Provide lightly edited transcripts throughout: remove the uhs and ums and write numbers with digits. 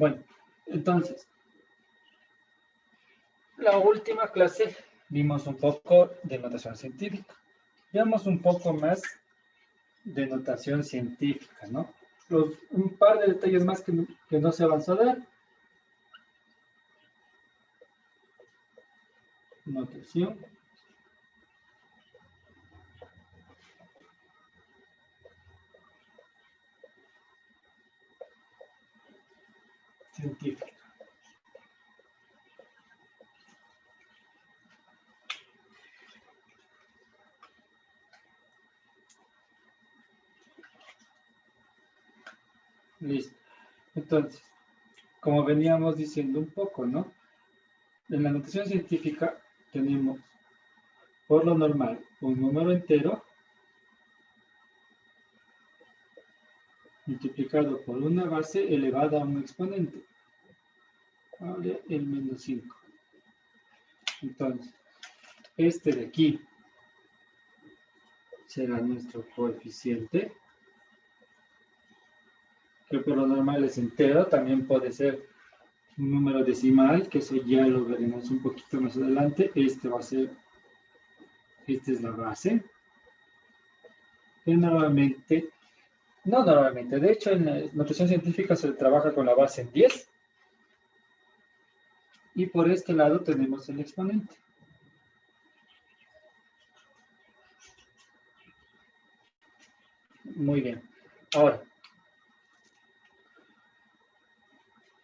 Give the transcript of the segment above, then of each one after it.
Bueno, entonces, la última clase vimos un poco de notación científica. Veamos un poco más de notación científica, ¿no? Un par de detalles más que no se avanzó a dar. Notación científica. Listo. Entonces, como veníamos diciendo un poco, ¿no? En la notación científica tenemos, por lo normal, un número entero multiplicado por una base elevada a un exponente. Ahora el menos 5. Entonces, este de aquí será nuestro coeficiente, que por lo normal es entero, también puede ser un número decimal, que eso ya lo veremos un poquito más adelante. Esta es la base, que de hecho en la notación científica se trabaja con la base en 10, y por este lado tenemos el exponente. Muy bien. Ahora,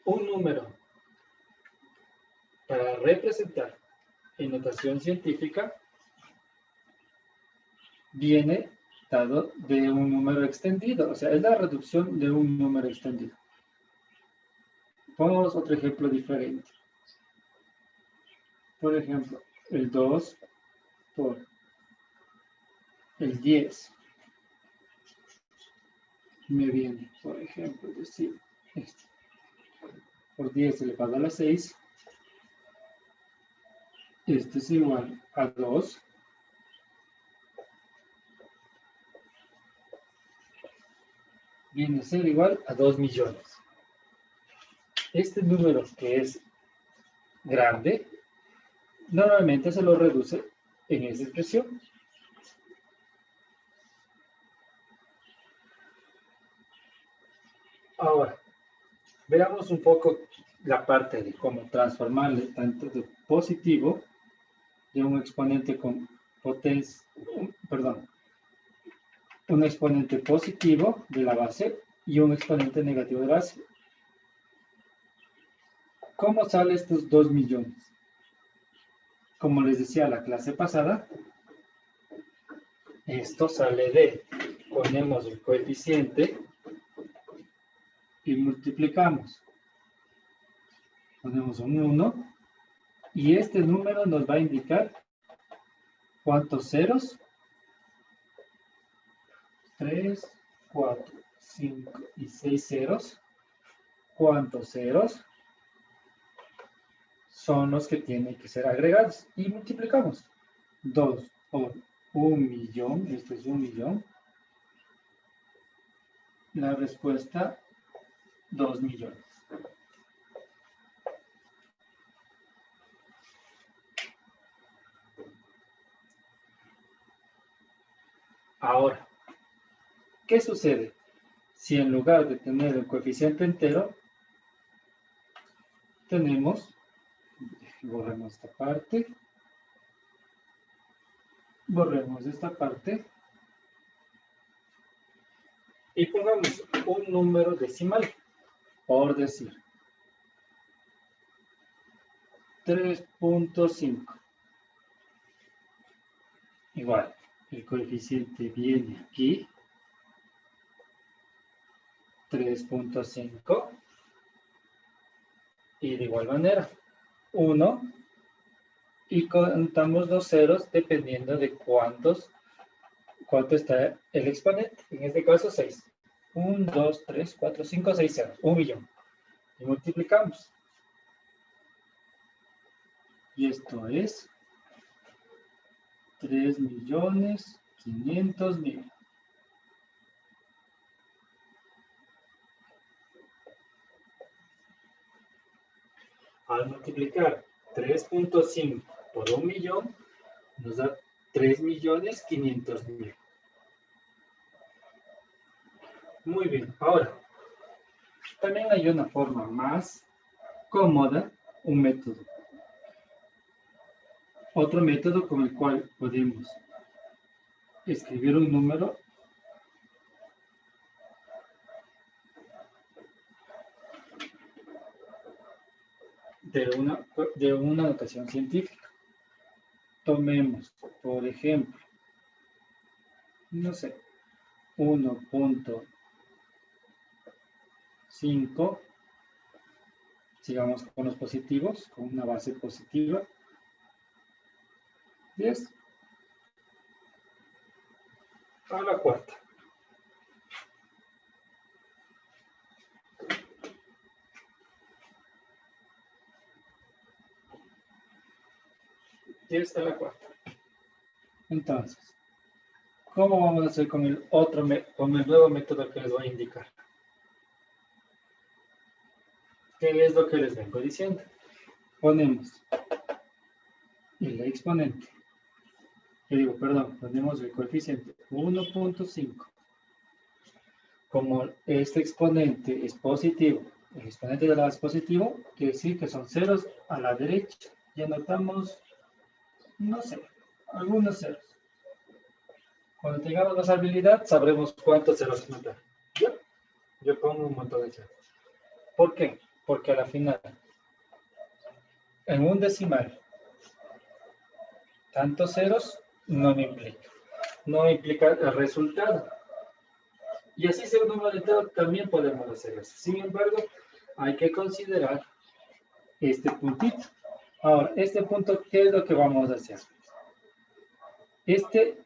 un número para representar en notación científica viene dado de un número extendido, o sea, es la reducción de un número extendido. Pongamos otro ejemplo diferente. Por ejemplo, el 2 por el 10 me viene, por ejemplo, decir esto. Por 10 elevado a la 6, esto es igual a 2 viene a ser igual a 2 millones. Este número que es grande, normalmente se lo reduce en esa expresión. Ahora, veamos un poco la parte de cómo transformarle tanto de positivo de un exponente con potencia, un exponente positivo de la base y un exponente negativo de base. ¿Cómo sale estos 2 millones? Como les decía la clase pasada, esto sale de, ponemos el coeficiente y multiplicamos. Ponemos un 1 y este número nos va a indicar cuántos ceros. 3, 4, 5 y 6 ceros. ¿Cuántos ceros son los que tienen que ser agregados? Y multiplicamos. 2 por 1 millón, esto es 1 millón. La respuesta, 2 millones. Ahora, ¿qué sucede si en lugar de tener el coeficiente entero, tenemos, borremos esta parte, borremos esta parte, y pongamos un número decimal, por decir, 3.5. Igual, el coeficiente viene aquí, 3.5, y de igual manera, 1, y contamos los ceros dependiendo de cuánto está el exponente. En este caso, 6. 1, 2, 3, 4, 5, 6 ceros. 1 millón. Y multiplicamos. Y esto es 3.500.000. Al multiplicar 3.5 por 1 millón, nos da 3.500.000. Muy bien, ahora, también hay una forma más cómoda, un método. Otro método con el cual podemos escribir un número de una notación científica. Tomemos, por ejemplo, no sé, 1.5, sigamos con los positivos, con una base positiva, 10 a la cuarta. A la cuarta. Entonces, ¿cómo vamos a hacer con el nuevo método que les voy a indicar? ¿Qué es lo que les vengo diciendo? Ponemos el exponente, ponemos el coeficiente 1.5. Como este exponente es positivo, el exponente de la base positivo, quiere decir que son ceros a la derecha. Y anotamos, no sé, algunos ceros. Cuando tengamos más habilidad, sabremos cuántos ceros anotar. Yo pongo un montón de ceros. ¿Por qué? Porque a la final, en un decimal, tantos ceros no me implica. No implica el resultado. Y así sea un número entero, también podemos hacer eso. Sin embargo, hay que considerar este puntito. Ahora, este punto, ¿qué es lo que vamos a hacer? Este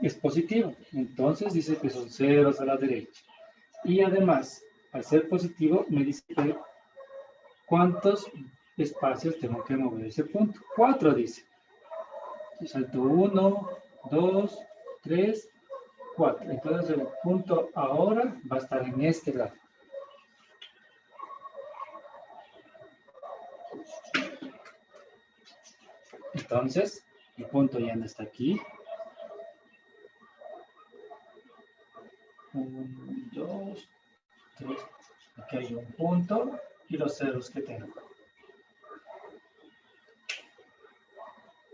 es positivo, entonces dice que son ceros a la derecha. Y además, al ser positivo, me dice que cuántos espacios tengo que mover ese punto. 4 dice. Salto 1, 2, 3, 4. Entonces el punto ahora va a estar en este lado. Entonces, el punto ya no está aquí. 1, 2, 3. Aquí hay un punto y los ceros que tengo.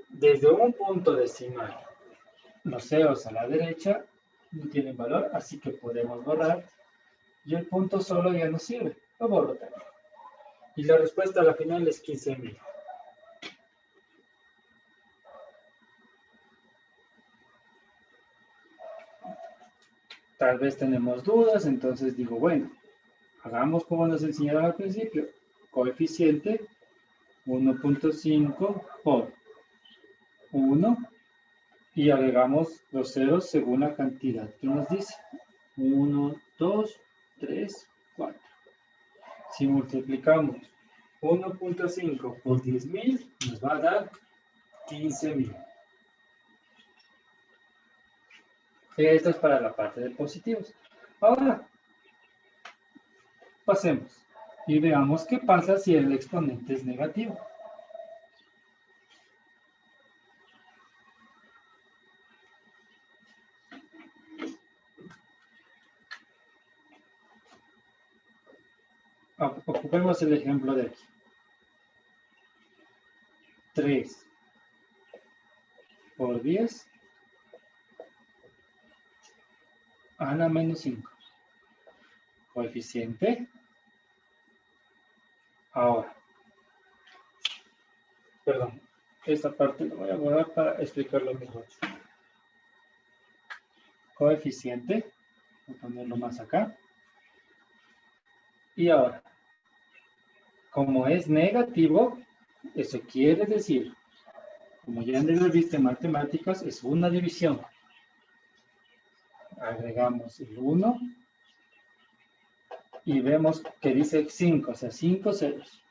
Desde un punto decimal, los ceros a la derecha no tienen valor, así que podemos borrar. Y el punto solo ya no sirve. Lo borro también. Y la respuesta a la final es 15.000. Tal vez tenemos dudas, entonces digo, bueno, hagamos como nos enseñaron al principio. Coeficiente 1.5 por 1 y agregamos los ceros según la cantidad que nos dice. 1, 2, 3, 4. Si multiplicamos 1.5 por 10.000, nos va a dar 15.000. Esto es para la parte de positivos. Ahora, pasemos y veamos qué pasa si el exponente es negativo. Ocupemos el ejemplo de aquí. 3 por 10 a la menos 5. Coeficiente. Ahora. Perdón. Esta parte la voy a borrar para explicarlo mejor. Coeficiente. Voy a ponerlo más acá. Y ahora. Como es negativo, eso quiere decir, como ya antes lo viste en matemáticas, es una división. Agregamos el 1 y vemos que dice 5, o sea, 5 ceros.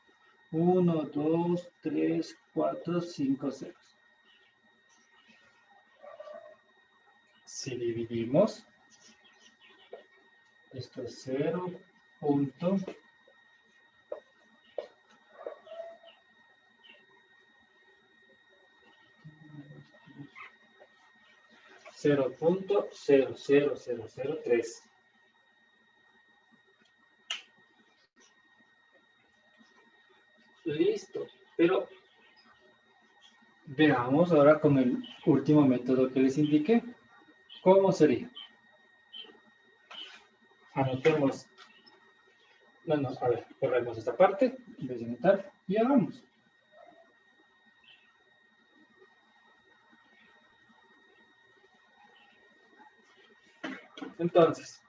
1, 2, 3, 4, 5 ceros. Si dividimos, esto es 0.5. 0.00003. Listo, pero veamos ahora con el último método que les indiqué. ¿Cómo sería? Anotemos. No, a ver, corremos esta parte, en vez de anotar, y hagamos. Entonces,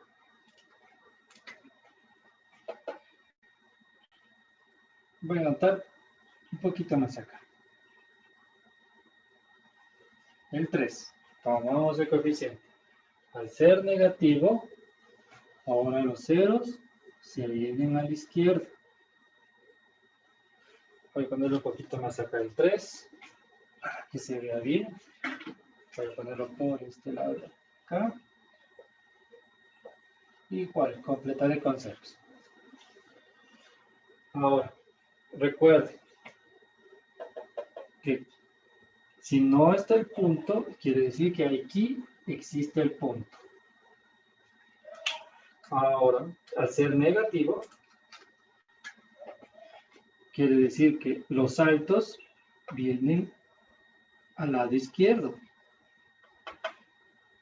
voy a anotar un poquito más acá. El 3. Tomamos el coeficiente. Al ser negativo, ahora los ceros se vienen a la izquierda. Voy a ponerlo un poquito más acá el 3, para que se vea bien. Voy a ponerlo por este lado de acá. Igual, completaré con ceros. Ahora, recuerden que si no está el punto, quiere decir que aquí existe el punto. Ahora, al ser negativo, quiere decir que los saltos vienen al lado izquierdo.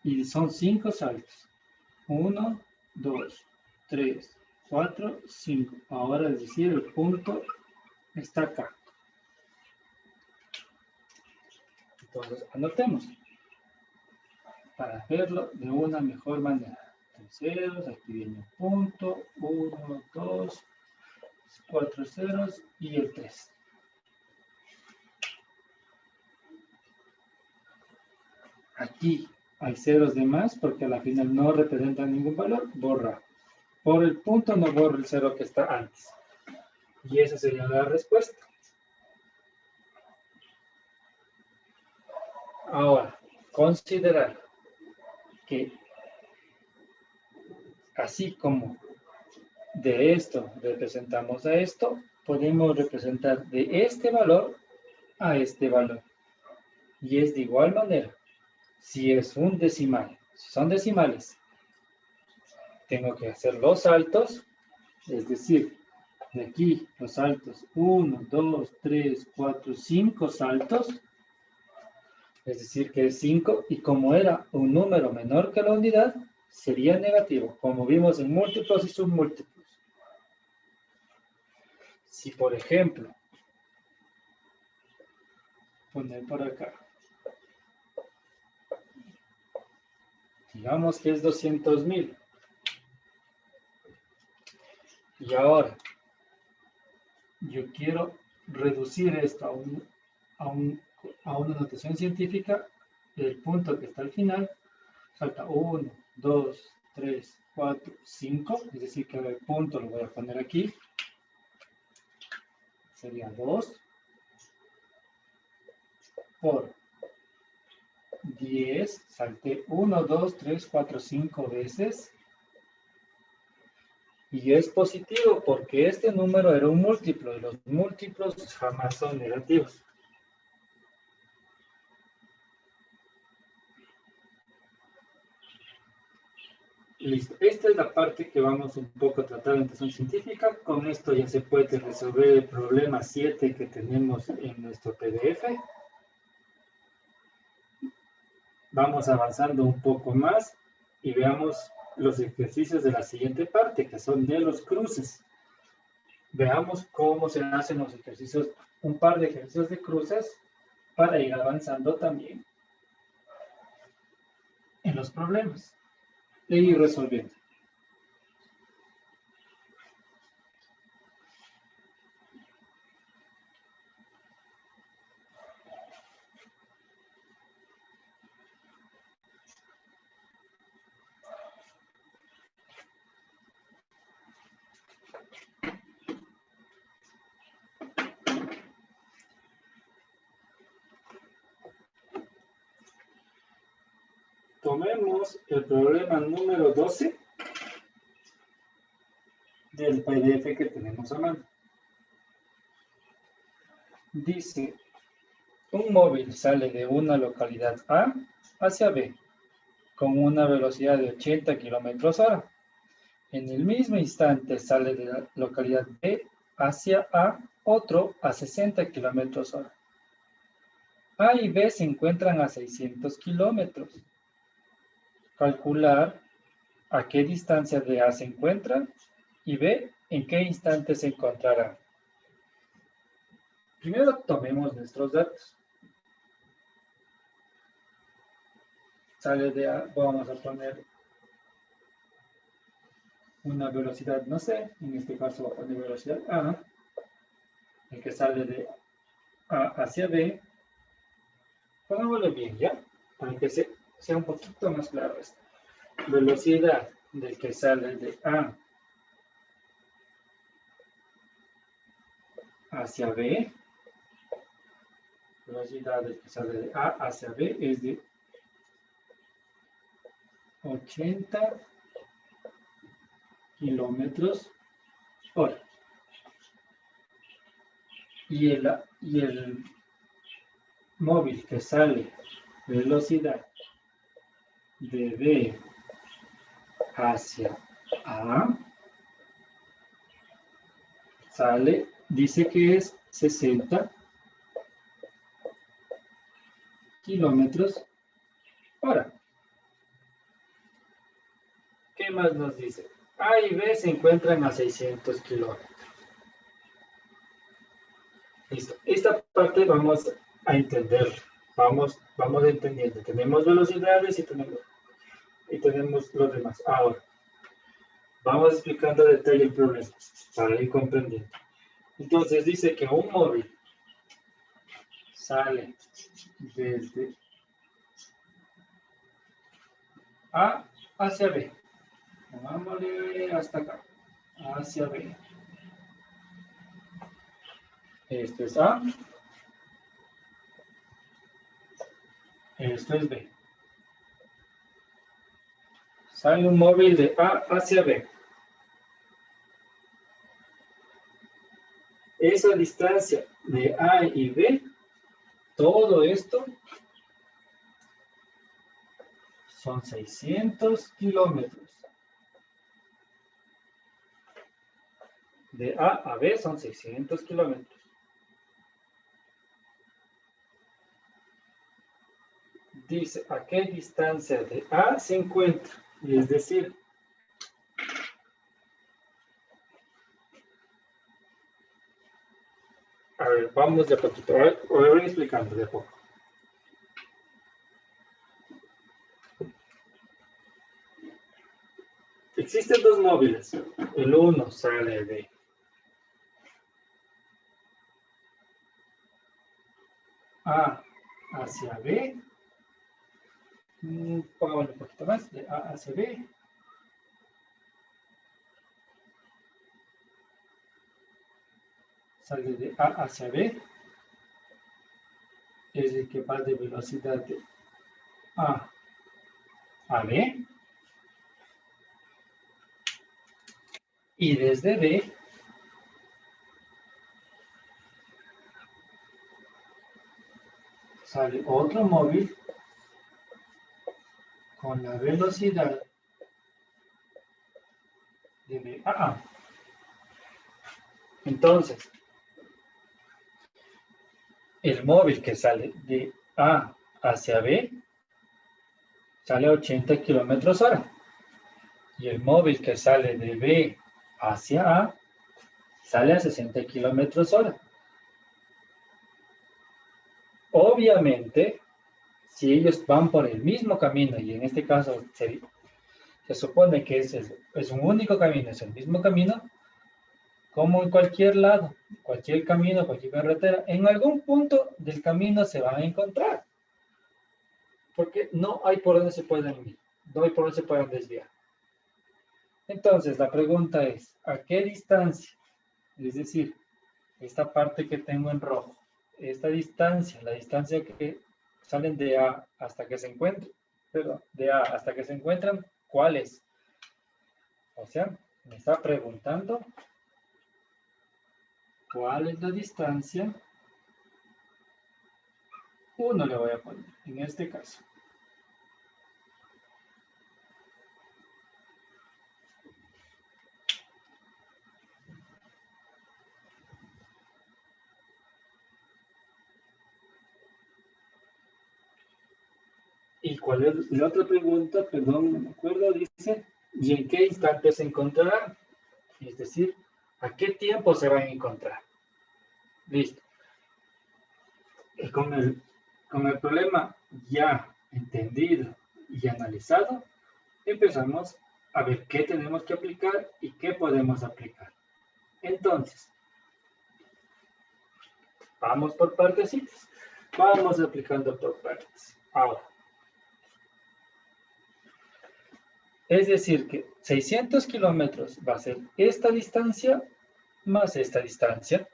Y son 5 saltos. 1, 2, 3, 4, 5. Ahora es decir, el punto está acá. Entonces, anotemos para hacerlo de una mejor manera. 3 ceros, aquí viene un punto, 1, 2, 4 ceros y el 3. Aquí hay ceros de más porque a la final no representan ningún valor, borra. Por el punto no borro el cero que está antes. Y esa sería la respuesta. Ahora, considerar que así como de esto representamos a esto, podemos representar de este valor a este valor. Y es de igual manera, si es un decimal, si son decimales, tengo que hacer los saltos, es decir, de aquí los saltos 1, 2, 3, 4, 5 saltos, es decir que es 5, y como era un número menor que la unidad, sería negativo, como vimos en múltiplos y submúltiplos. Si, por ejemplo, poner por acá, digamos que es 200.000, y ahora yo quiero reducir esto a una notación científica, el punto que está al final, falta 1, 2, 3, 4, 5, es decir que el punto lo voy a poner aquí, sería 2 por 10, salté 1, 2, 3, 4, 5 veces, y es positivo porque este número era un múltiplo, y los múltiplos jamás son negativos. Listo, esta es la parte que vamos un poco a tratar en notación científica. Con esto ya se puede resolver el problema 7 que tenemos en nuestro PDF. Vamos avanzando un poco más y veamos los ejercicios de la siguiente parte, que son de los cruces. Veamos cómo se hacen los ejercicios, un par de ejercicios de cruces para ir avanzando también en los problemas e ir resolviendo. Tomemos el problema número 12 del PDF que tenemos a mano. Dice, un móvil sale de una localidad A hacia B con una velocidad de 80 kilómetros hora. En el mismo instante sale de la localidad B hacia A otro a 60 kilómetros hora. A y B se encuentran a 600 kilómetros. Calcular a qué distancia de A se encuentran y B en qué instante se encontrarán. Primero tomemos nuestros datos. Sale de A, vamos a poner una velocidad, no sé, en este caso voy a poner velocidad A, el que sale de A hacia B. Pongámoslo bien, ¿ya? Para que sea un poquito más claro esto. Velocidad del que sale de A hacia B. Velocidad del que sale de A hacia B es de 80 kilómetros hora. Y el móvil que sale velocidad de B hacia A sale, dice que es 60 kilómetros hora. ¿Qué más nos dice? A y B se encuentran a 600 kilómetros. Listo. Esta parte vamos a entender. Vamos entendiendo. Tenemos velocidades y tenemos los demás. Ahora, vamos explicando a detalle el problema para ir comprendiendo. Entonces dice que un móvil sale desde A hacia B. Vámonos hasta acá. Hacia B. Esto es A. Esto es B. Sale un móvil de A hacia B. Esa distancia de A y B, todo esto son 600 kilómetros. De A a B son 600 kilómetros. Dice a qué distancia de A se encuentra. Y es decir, a ver, vamos de a poquito. Voy explicando de a poco. Existen dos móviles. El uno sale de A hacia B. Pongámosle un poquito más. De A hacia B. Sale de A hacia B. Es el que va de velocidad de A a B. Y desde B sale otro móvil con la velocidad de B a A. Entonces, el móvil que sale de A hacia B sale a 80 kilómetros hora. Y el móvil que sale de B hacia A sale a 60 kilómetros hora. Obviamente, si ellos van por el mismo camino, y en este caso se supone que es un único camino, es el mismo camino, como en cualquier lado, cualquier camino, cualquier carretera, en algún punto del camino se van a encontrar. Porque no hay por donde se puedan ir, no hay por donde se puedan desviar. Entonces, la pregunta es, ¿a qué distancia? Es decir, esta parte que tengo en rojo, esta distancia, la distancia que salen de A hasta que se encuentran, perdón, de A hasta que se encuentran, ¿cuál es? O sea, me está preguntando cuál es la distancia. 1 le voy a poner, en este caso. ¿Y cuál es la otra pregunta? Perdón, no me acuerdo. Dice, ¿y en qué instante se encontrarán? Es decir, ¿a qué tiempo se van a encontrar? Listo. Y con el problema ya entendido y analizado, empezamos a ver qué tenemos que aplicar y qué podemos aplicar. Entonces, vamos por partecitas. Vamos aplicando por partes. Ahora, es decir que 600 kilómetros va a ser esta distancia más esta distancia.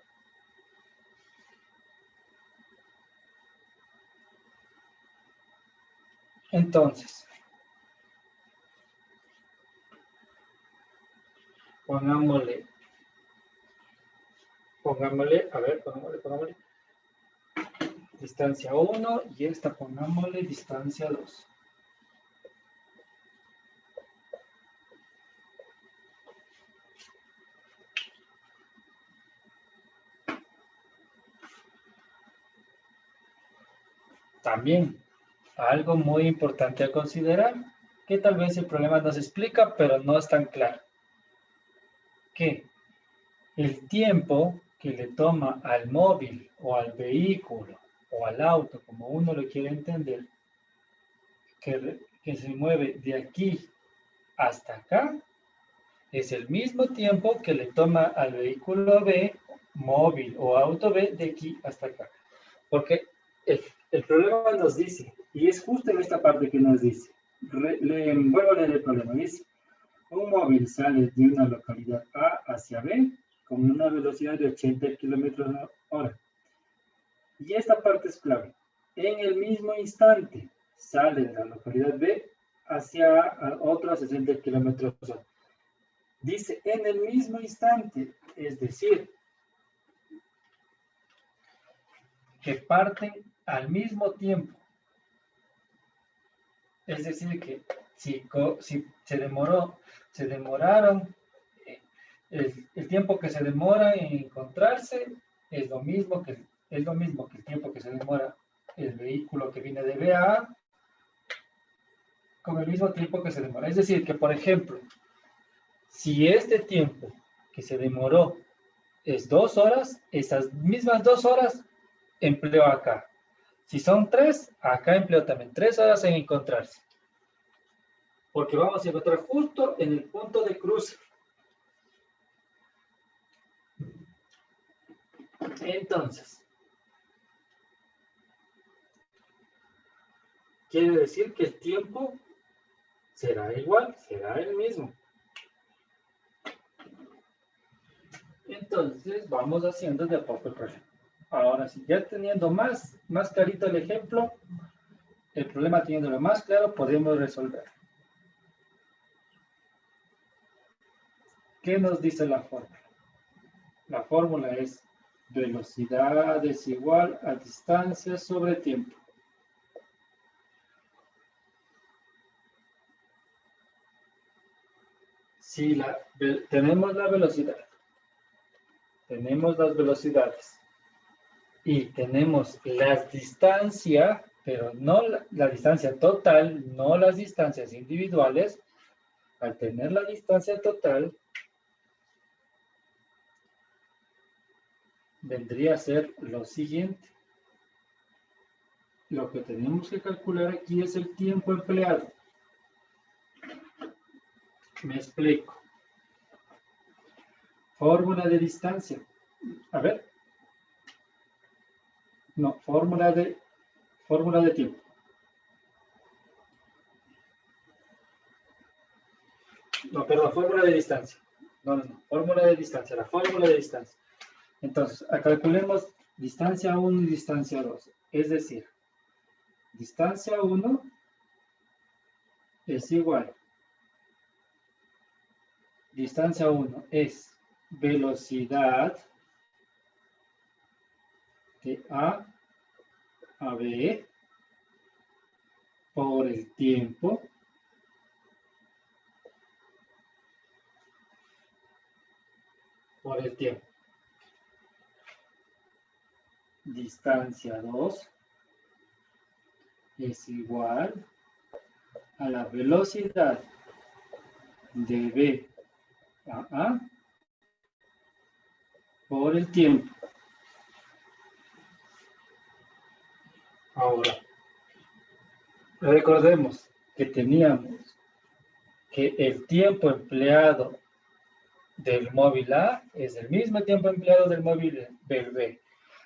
Entonces, pongámosle, pongámosle distancia 1 y esta pongámosle distancia 2. También, algo muy importante a considerar, que tal vez el problema nos explica, pero no es tan claro. Que el tiempo que le toma al móvil o al vehículo o al auto, como uno lo quiere entender, que se mueve de aquí hasta acá, es el mismo tiempo que le toma al vehículo B, móvil o auto B, de aquí hasta acá. Porque el problema nos dice, y es justo en esta parte que nos dice, vuelvo a leer el problema, dice, un móvil sale de una localidad A hacia B con una velocidad de 80 kilómetros hora. Y esta parte es clave. En el mismo instante sale de la localidad B hacia otros 60 kilómetros hora. Dice en el mismo instante, es decir, que parten al mismo tiempo. Es decir, que si se demoraron, el tiempo que se demora en encontrarse es lo mismo que el tiempo que se demora el vehículo que viene de B a A, con el mismo tiempo que se demora. Es decir, que por ejemplo, si este tiempo que se demoró es 2 horas, esas mismas 2 horas empleo acá. Si son 3, acá empleo también 3 horas en encontrarse. Porque vamos a encontrar justo en el punto de cruce. Entonces, quiere decir que el tiempo será igual, será el mismo. Entonces, vamos haciendo de a poco el problema. Ahora sí, ya teniendo más clarito el ejemplo, el problema teniéndolo más claro, podemos resolver. ¿Qué nos dice la fórmula? La fórmula es velocidad es igual a distancia sobre tiempo. Si tenemos la velocidad, tenemos las velocidades y tenemos las distancias, pero no la distancia total, no las distancias individuales, al tener la distancia total, vendría a ser lo siguiente. Lo que tenemos que calcular aquí es el tiempo empleado. Me explico. Fórmula de distancia. A ver. No, fórmula de tiempo. No, perdón, fórmula de distancia. No, fórmula de distancia, la fórmula de distancia. Entonces, calculemos distancia 1 y distancia 2. Es decir, distancia 1 es igual. Distancia 1 es velocidad de A a B por el tiempo Distancia 2 es igual a la velocidad de B a A por el tiempo. Ahora, recordemos que teníamos que el tiempo empleado del móvil A es el mismo tiempo empleado del móvil B,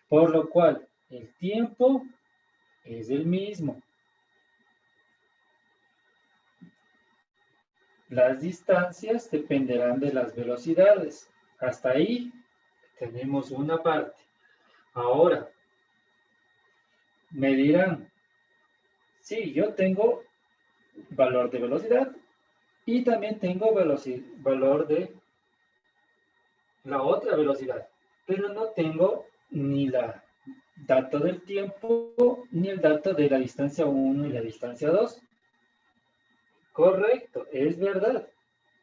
por lo cual el tiempo es el mismo. Las distancias dependerán de las velocidades. Hasta ahí tenemos una parte. Ahora, me dirán, sí, yo tengo valor de velocidad y también tengo valor de la otra velocidad, pero no tengo ni la dato del tiempo ni el dato de la distancia 1 y la distancia 2. Correcto, es verdad.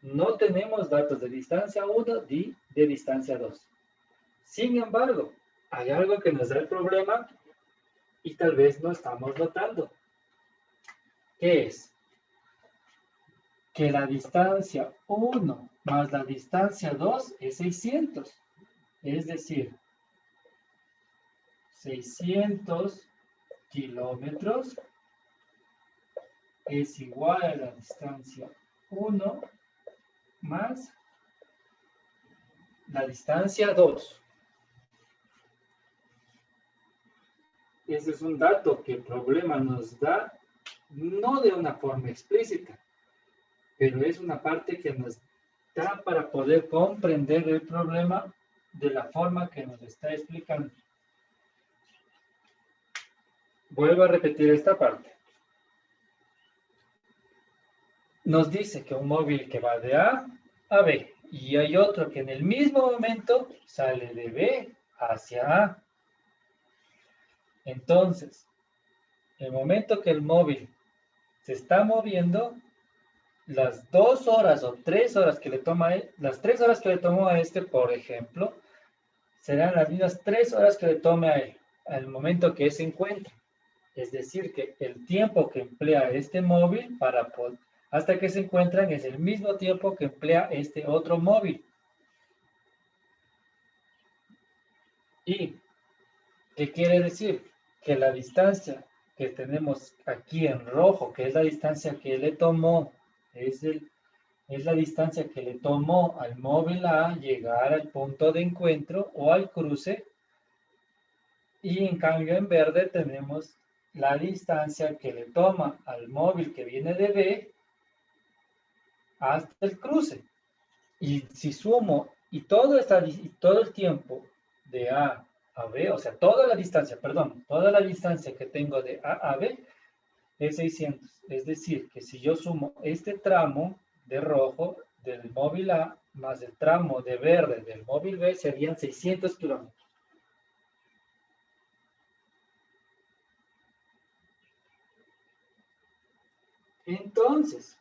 No tenemos datos de distancia 1 ni de distancia 2. Sin embargo, hay algo que nos da el problema y tal vez no estamos notando. ¿Qué es? Que la distancia 1 más la distancia 2 es 600. Es decir, 600 kilómetros es igual a la distancia 1 más la distancia 2. Ese es un dato que el problema nos da, no de una forma explícita, pero es una parte que nos da para poder comprender el problema de la forma que nos está explicando. Vuelvo a repetir esta parte. Nos dice que un móvil que va de A a B y hay otro que en el mismo momento sale de B hacia A. Entonces, el momento que el móvil se está moviendo, las 2 horas o 3 horas que le toma a él, las 3 horas que le tomó a este, por ejemplo, serán las mismas 3 horas que le tome a él al momento que se encuentra. Es decir, que el tiempo que emplea este móvil hasta que se encuentran es el mismo tiempo que emplea este otro móvil. ¿Y qué quiere decir? Que la distancia que tenemos aquí en rojo, que es la distancia que le tomó, es la distancia que le tomó al móvil A llegar al punto de encuentro o al cruce. Y en cambio en verde tenemos la distancia que le toma al móvil que viene de B hasta el cruce. Y si sumo y todo el tiempo de A a B, o sea, toda la distancia que tengo de A a B es 600. Es decir, que si yo sumo este tramo de rojo del móvil A más el tramo de verde del móvil B, serían 600 kilómetros. Entonces,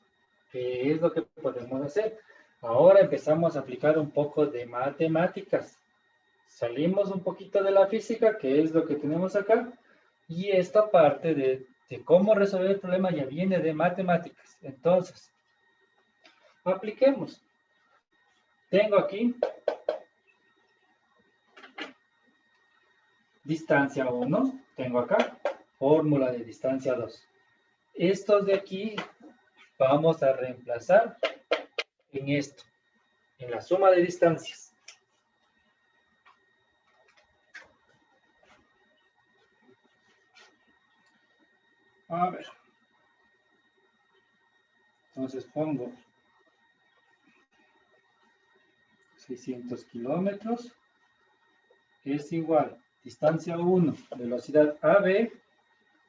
¿qué es lo que podemos hacer? Ahora empezamos a aplicar un poco de matemáticas. Salimos un poquito de la física, que es lo que tenemos acá, y esta parte de cómo resolver el problema ya viene de matemáticas. Entonces, apliquemos. Tengo aquí distancia 1, tengo acá fórmula de distancia 2. Estos de aquí vamos a reemplazar en esto, en la suma de distancias. A ver. Entonces pongo 600 kilómetros es igual distancia 1, velocidad AB,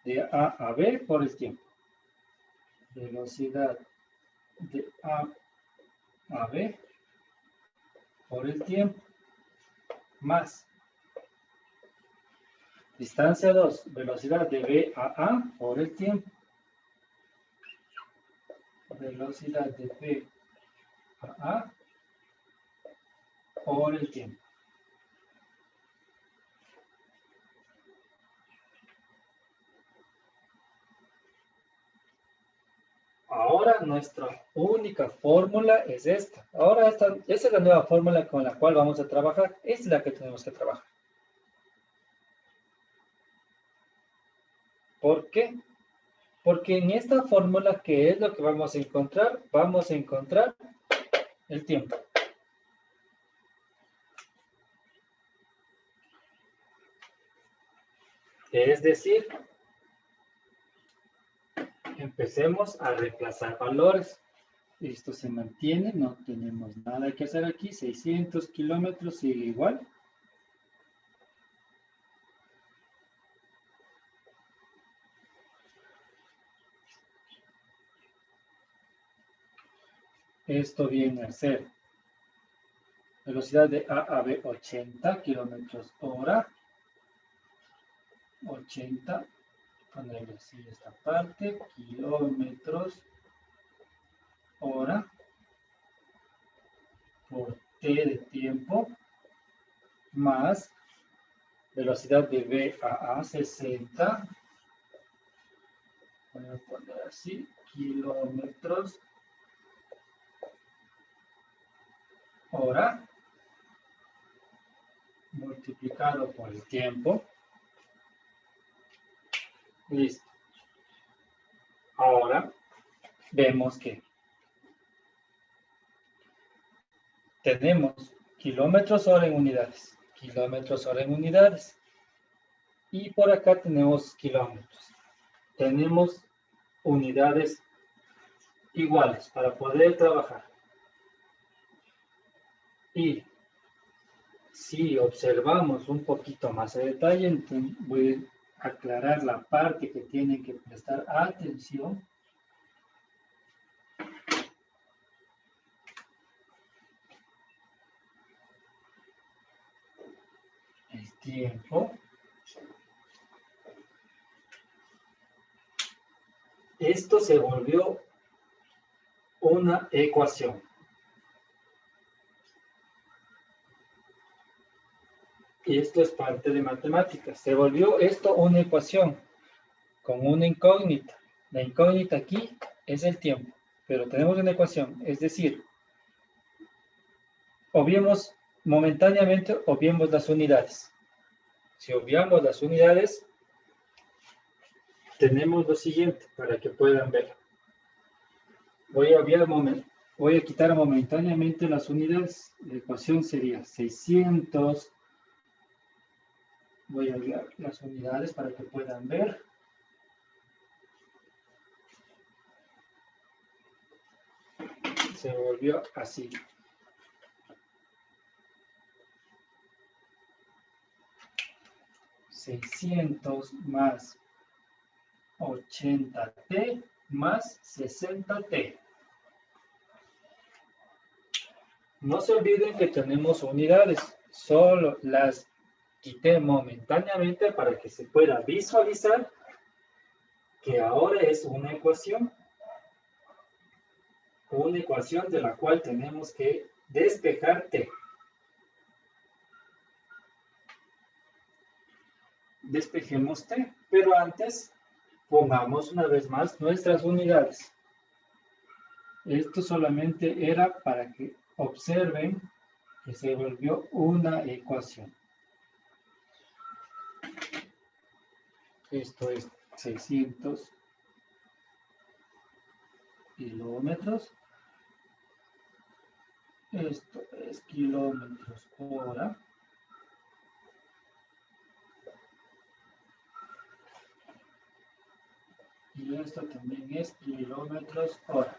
de A a B por el tiempo. Velocidad de A a B por el tiempo, más distancia 2, velocidad de B a A por el tiempo. Velocidad de B a A por el tiempo. Ahora nuestra única fórmula es esta. Ahora esta es la nueva fórmula con la cual vamos a trabajar. Es la que tenemos que trabajar. ¿Por qué? Porque en esta fórmula, ¿qué es lo que vamos a encontrar? Vamos a encontrar el tiempo. Es decir, empecemos a reemplazar valores. Esto se mantiene, no tenemos nada que hacer aquí. 600 kilómetros sigue igual. Esto viene a ser velocidad de A a B 80 kilómetros hora. 80, ponerle así esta parte, kilómetros hora por T de tiempo más velocidad de B a 60. Voy a poner así, kilómetros hora multiplicado por el tiempo. Listo. Ahora vemos que tenemos kilómetros hora en unidades, kilómetros hora en unidades. Y por acá tenemos kilómetros. Tenemos unidades iguales para poder trabajar. Y si observamos un poquito más a detalle, entonces voy a aclarar la parte que tienen que prestar atención. El tiempo. Esto se volvió una ecuación. Y esto es parte de matemáticas. Se volvió esto una ecuación con una incógnita. La incógnita aquí es el tiempo, pero tenemos una ecuación, es decir, obviemos momentáneamente, obviemos las unidades. Si obviamos las unidades, tenemos lo siguiente para que puedan ver. Voy a quitar momentáneamente las unidades. La ecuación sería 600. Voy a enviar las unidades para que puedan ver. Se volvió así. $600 más 80t más 60t. No se olviden que tenemos unidades. Solo las quité momentáneamente para que se pueda visualizar que ahora es una ecuación de la cual tenemos que despejar t. Despejemos t, pero antes pongamos una vez más nuestras unidades. Esto solamente era para que observen que se volvió una ecuación. Esto es 600 kilómetros. Esto es kilómetros hora. Y esto también es kilómetros hora.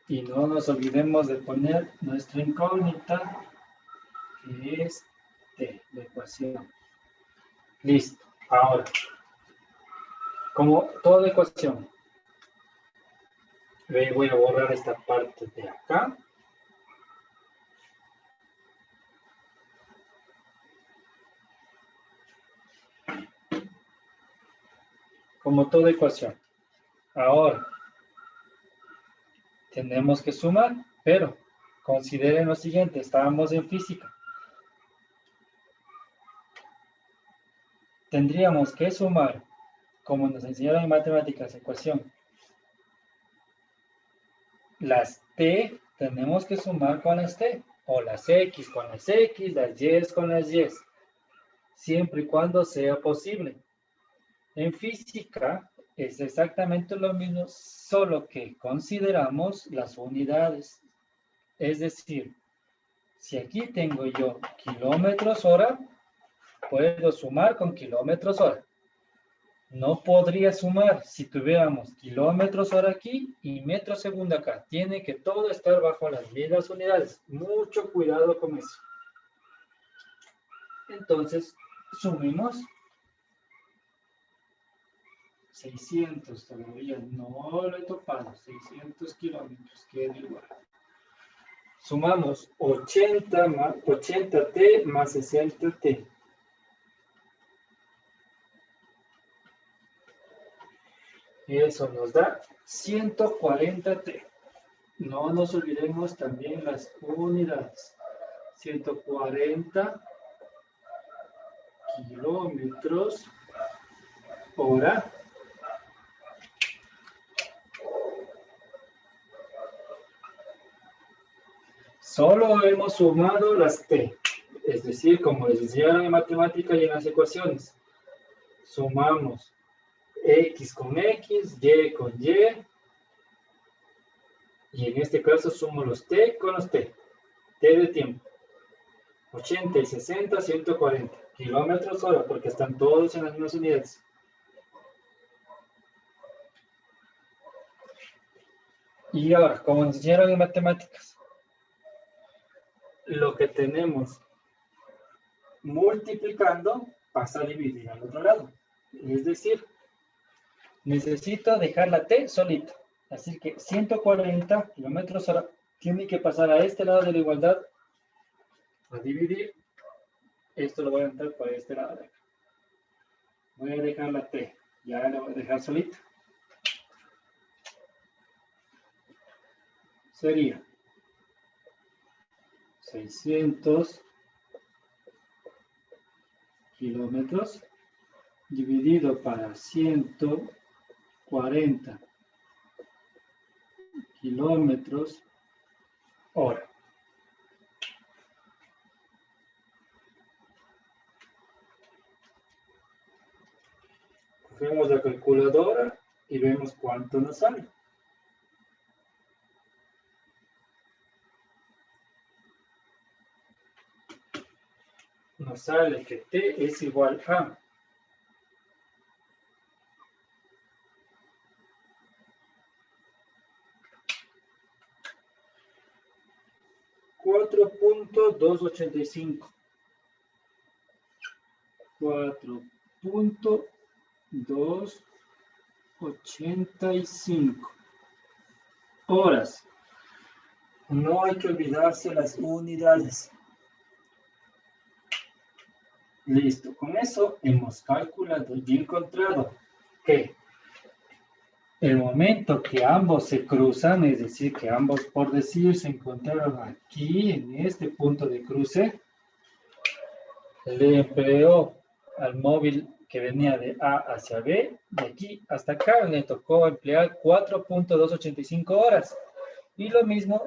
Y no nos olvidemos de poner nuestra incógnita, que es T, la ecuación. Listo. Ahora, como toda ecuación, voy a borrar esta parte de acá. Como toda ecuación. Ahora, tenemos que sumar, pero consideren lo siguiente, estábamos en física. tendríamos que sumar, como nos enseñaron en matemáticas, ecuación, las t tenemos que sumar con las t, o las x con las x, las y con las y, siempre y cuando sea posible. En física es exactamente lo mismo, solo que consideramos las unidades. Es decir, si aquí tengo yo kilómetros hora, puedo sumar con kilómetros hora. No podría sumar si tuviéramos kilómetros hora aquí y metro segundo acá. Tiene que todo estar bajo las mismas unidades. Mucho cuidado con eso. Entonces, sumemos. 600 todavía no lo he topado. 600 kilómetros, queda igual. Sumamos 80t más 60t. Y eso nos da 140t. No nos olvidemos también las unidades. 140 kilómetros hora. Solo hemos sumado las t. Es decir, como les decía en matemática y en las ecuaciones. Sumamos x con x, y con y. Y en este caso sumo los t con los t. T de tiempo. 80 y 60, 140 kilómetros hora, porque están todos en las mismas unidades. Y ahora, como nos enseñaron en matemáticas, lo que tenemos multiplicando pasa a dividir al otro lado. Es decir, necesito dejar la t solita. Así que 140 kilómetros hora tiene que pasar a este lado de la igualdad a dividir. Esto lo voy a entrar por este lado de acá. Voy a dejar la t. Ya la voy a dejar solita. Sería 600 kilómetros dividido para 140 kilómetros hora. Cogemos la calculadora y vemos cuánto nos sale. Nos sale que t es igual a 4.285. 4.285 horas. No hay que olvidarse las unidades. Listo, con eso hemos calculado y encontrado que el momento que ambos se cruzan, es decir, que ambos, por decir, se encontraron aquí, en este punto de cruce, le empleó al móvil que venía de A hacia B, de aquí hasta acá le tocó emplear 4.285 horas. Y lo mismo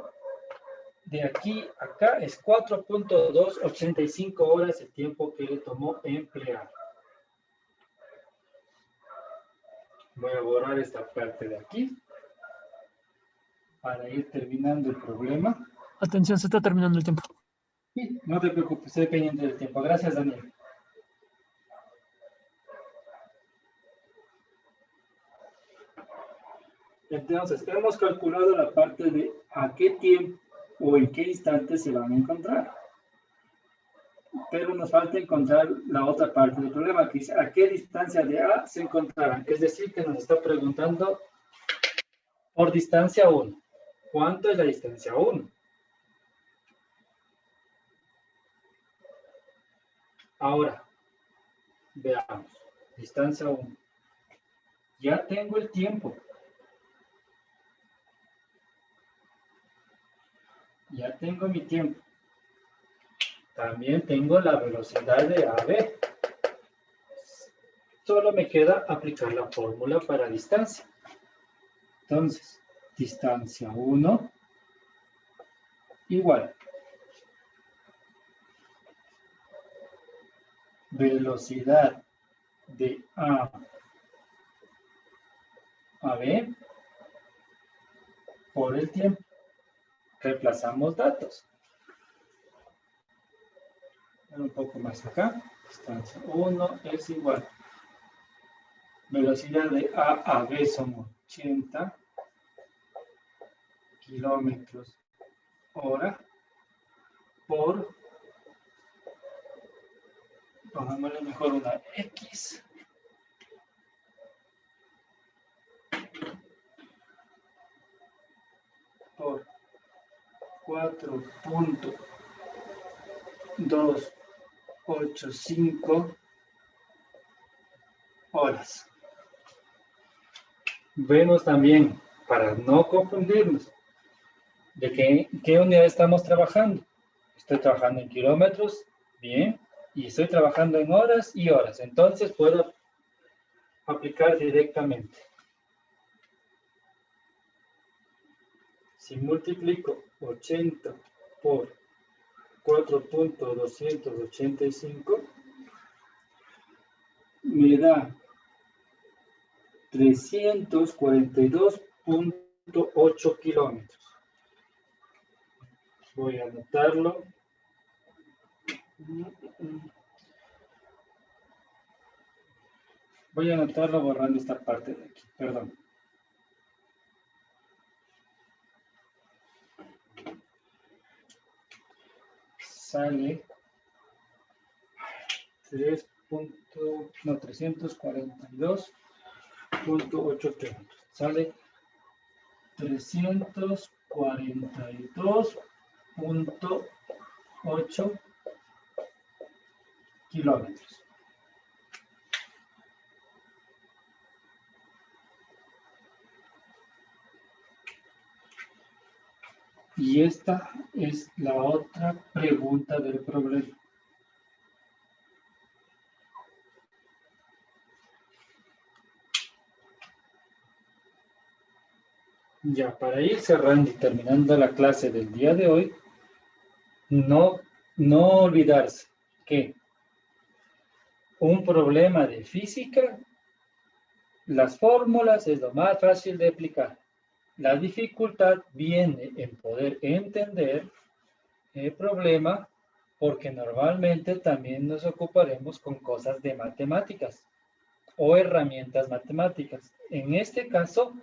de aquí a acá es 4.285 horas el tiempo que le tomó emplear. Voy a borrar esta parte de aquí para ir terminando el problema. Atención, se está terminando el tiempo. Sí, no te preocupes, estoy pendiente del tiempo. Gracias, Daniel. Entonces, hemos calculado la parte de a qué tiempo o en qué instante se van a encontrar. Pero nos falta encontrar la otra parte del problema, que dice a qué distancia de A se encontrarán. Es decir, que nos está preguntando por distancia 1. ¿Cuánto es la distancia 1? Ahora, veamos. Distancia 1. Ya tengo el tiempo. Ya tengo mi tiempo. También tengo la velocidad de AB. solo me queda aplicar la fórmula para distancia. Entonces, distancia 1 igual velocidad de A a B por el tiempo. Reemplazamos datos. Un poco más acá. Distancia 1 es igual. Velocidad de A a B son 80 kilómetros hora por, pongámosle mejor una X, por 4.285 horas. Vemos también, para no confundirnos, de qué unidad estamos trabajando. Estoy trabajando en kilómetros, bien, y estoy trabajando en horas y horas. Entonces puedo aplicar directamente. Si multiplico 80 por 4.285, me da 342.8 kilómetros. Voy a anotarlo. Voy a anotarlo borrando esta parte de aquí, perdón. Sale 342.8 kilómetros. Sale 342.8 kilómetros. Y esta es la otra pregunta del problema. Ya, para ir cerrando y terminando la clase del día de hoy, no olvidarse que un problema de física, las fórmulas es lo más fácil de aplicar. La dificultad viene en poder entender el problema, porque normalmente también nos ocuparemos con cosas de matemáticas o herramientas matemáticas. En este caso,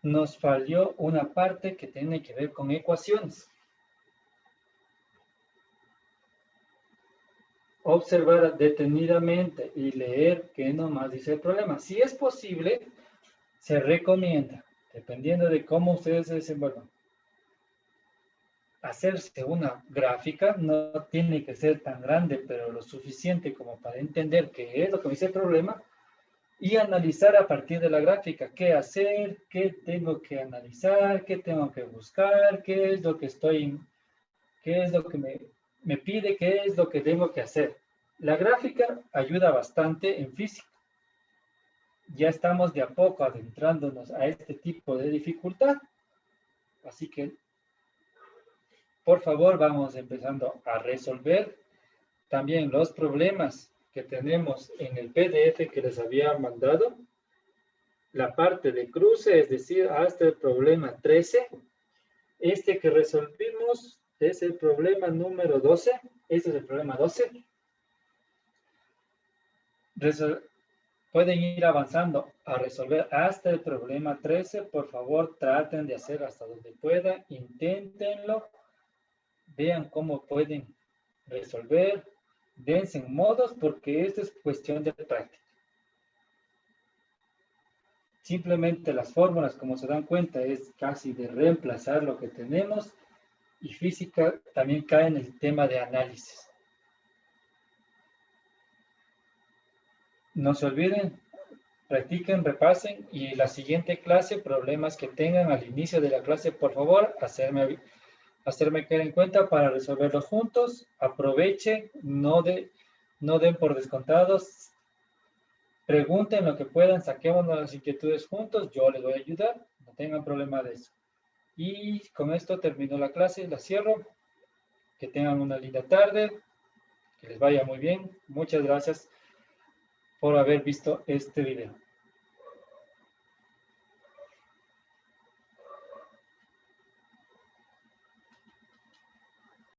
nos falló una parte que tiene que ver con ecuaciones. Observar detenidamente y leer qué nomás dice el problema. Si es posible, se recomienda, dependiendo de cómo ustedes se desenvuelvan, hacerse una gráfica. No tiene que ser tan grande, pero lo suficiente como para entender qué es lo que dice el problema y analizar a partir de la gráfica qué hacer, qué tengo que analizar, qué tengo que buscar, qué es lo que me pide, qué es lo que tengo que hacer. La gráfica ayuda bastante en física. Ya estamos de a poco adentrándonos a este tipo de dificultad. Así que, por favor, vamos empezando a resolver también los problemas que tenemos en el PDF que les había mandado. La parte de cruce, es decir, hasta el problema 13. Este que resolvimos es el problema número 12. Este es el problema 12. Pueden ir avanzando a resolver hasta el problema 13. Por favor, traten de hacer hasta donde puedan. Inténtenlo. Vean cómo pueden resolver. Dense en modos porque esto es cuestión de práctica. Simplemente las fórmulas, como se dan cuenta, es casi de reemplazar lo que tenemos. Y física también cae en el tema de análisis. No se olviden, practiquen, repasen y la siguiente clase, problemas que tengan al inicio de la clase, por favor, hacerme caer en cuenta para resolverlos juntos. Aprovechen, no den por descontados. Pregunten lo que puedan, saquemos las inquietudes juntos, yo les voy a ayudar, no tengan problema de eso. Y con esto termino la clase, la cierro. Que tengan una linda tarde, que les vaya muy bien. Muchas gracias por haber visto este video.